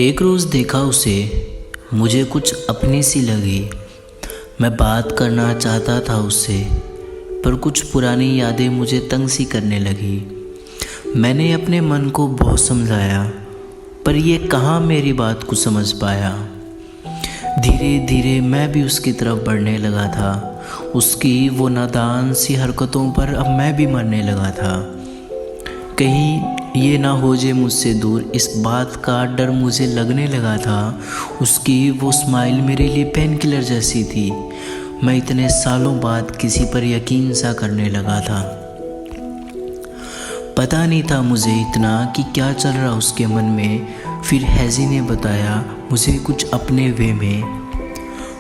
एक रोज़ देखा उसे, मुझे कुछ अपनी सी लगी। मैं बात करना चाहता था उससे, पर कुछ पुरानी यादें मुझे तंग सी करने लगी। मैंने अपने मन को बहुत समझाया, पर ये कहाँ मेरी बात को समझ पाया। धीरे धीरे मैं भी उसकी तरफ बढ़ने लगा था। उसकी वो नादान सी हरकतों पर अब मैं भी मरने लगा था। कहीं ये ना हो जाए मुझसे दूर, इस बात का डर मुझे लगने लगा था। उसकी वो स्माइल मेरे लिए पेन किलर जैसी थी। मैं इतने सालों बाद किसी पर यकीन सा करने लगा था। पता नहीं था मुझे इतना कि क्या चल रहा उसके मन में। फिर हैज़ी ने बताया मुझे कुछ अपने वे में।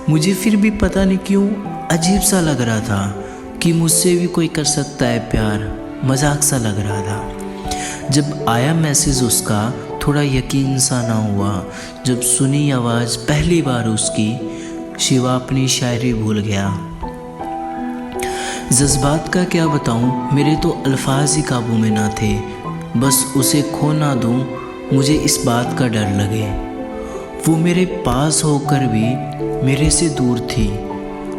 मुझे फिर भी पता नहीं क्यों अजीब सा लग रहा था कि मुझसे भी कोई कर सकता है प्यार। मजाक सा लग रहा था। जब आया मैसेज उसका, थोड़ा यकीन सा ना हुआ। जब सुनी आवाज़ पहली बार उसकी, शिवा अपनी शायरी भूल गया। जज्बात का क्या बताऊं, मेरे तो अल्फाज ही काबू में ना थे। बस उसे खो ना दूं, मुझे इस बात का डर लगे। वो मेरे पास होकर भी मेरे से दूर थी।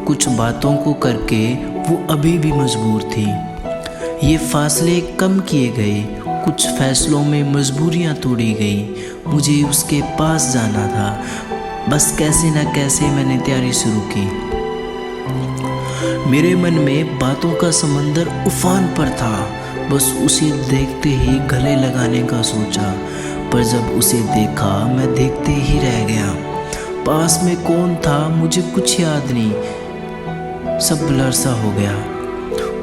कुछ बातों को करके वो अभी भी मजबूर थी। ये फासले कम किए गए, कुछ फैसलों में मजबूरियां तोड़ी गई। मुझे उसके पास जाना था, बस कैसे न कैसे मैंने तैयारी शुरू की। मेरे मन में बातों का समंदर उफान पर था। बस उसे देखते ही गले लगाने का सोचा, पर जब उसे देखा मैं देखते ही रह गया। पास में कौन था मुझे कुछ याद नहीं, सब ब्लर सा हो गया।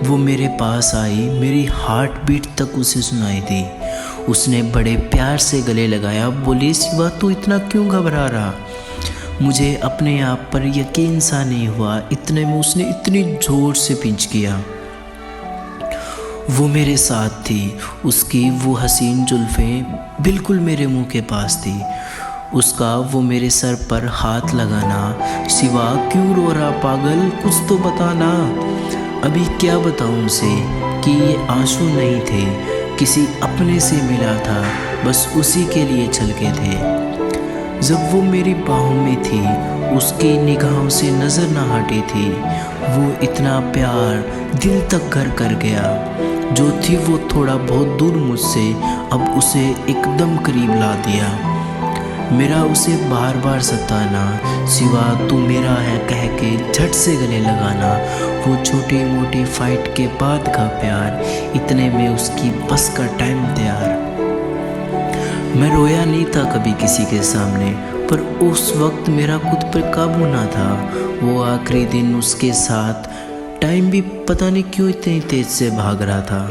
वो मेरे पास आई, मेरी हार्ट बीट तक उसे सुनाई दी। उसने बड़े प्यार से गले लगाया, बोली शिवा तू इतना क्यों घबरा रहा। मुझे अपने आप पर यकीन सा नहीं हुआ। इतने में उसने इतनी जोर से पिंच किया। वो मेरे साथ थी। उसकी वो हसीन जुल्फ़ें बिल्कुल मेरे मुंह के पास थी। उसका वो मेरे सर पर हाथ लगाना, शिवा क्यों रो रहा पागल, कुछ तो बताना। अभी क्या बताऊं उसे कि ये आंसू नहीं थे, किसी अपने से मिला था, बस उसी के लिए छलके थे। जब वो मेरी बाहों में थी, उसकी निगाहों से नज़र ना हटी थी। वो इतना प्यार दिल तक घर कर गया। जो थी वो थोड़ा बहुत दूर मुझसे, अब उसे एकदम करीब ला दिया। मेरा उसे बार बार सताना, शिवा तू मेरा है कह के झट से गले लगाना। वो छोटी मोटी फाइट के बाद का प्यार, इतने में उसकी बस का टाइम तैयार। मैं रोया नहीं था कभी किसी के सामने, पर उस वक्त मेरा खुद पर काबू ना था। वो आखिरी दिन उसके साथ, टाइम भी पता नहीं क्यों इतनी तेज से भाग रहा था।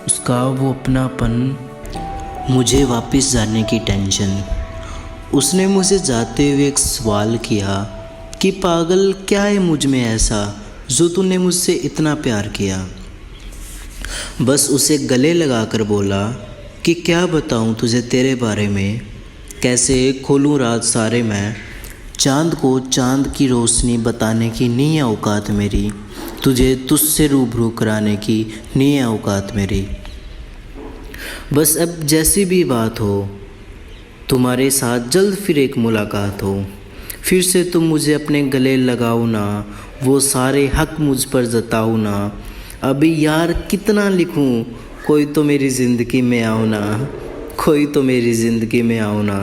उसका वो अपनापन, मुझे वापस जाने की टेंशन। उसने मुझे जाते हुए एक सवाल किया कि पागल क्या है मुझ में ऐसा जो तूने मुझसे इतना प्यार किया। बस उसे गले लगाकर बोला कि क्या बताऊं तुझे तेरे बारे में, कैसे खोलूं राज सारे मैं। चांद को चांद की रोशनी बताने की नहीं है औकात मेरी, तुझे तुझसे रूबरू कराने की नहीं है औकात मेरी। बस अब जैसी भी बात हो, तुम्हारे साथ जल्द फिर एक मुलाकात हो। फिर से तुम मुझे अपने गले लगाओ ना, वो सारे हक मुझ पर जताओ ना। अभी यार कितना लिखूं, कोई तो मेरी ज़िंदगी में आओ ना, कोई तो मेरी ज़िंदगी में आओ ना।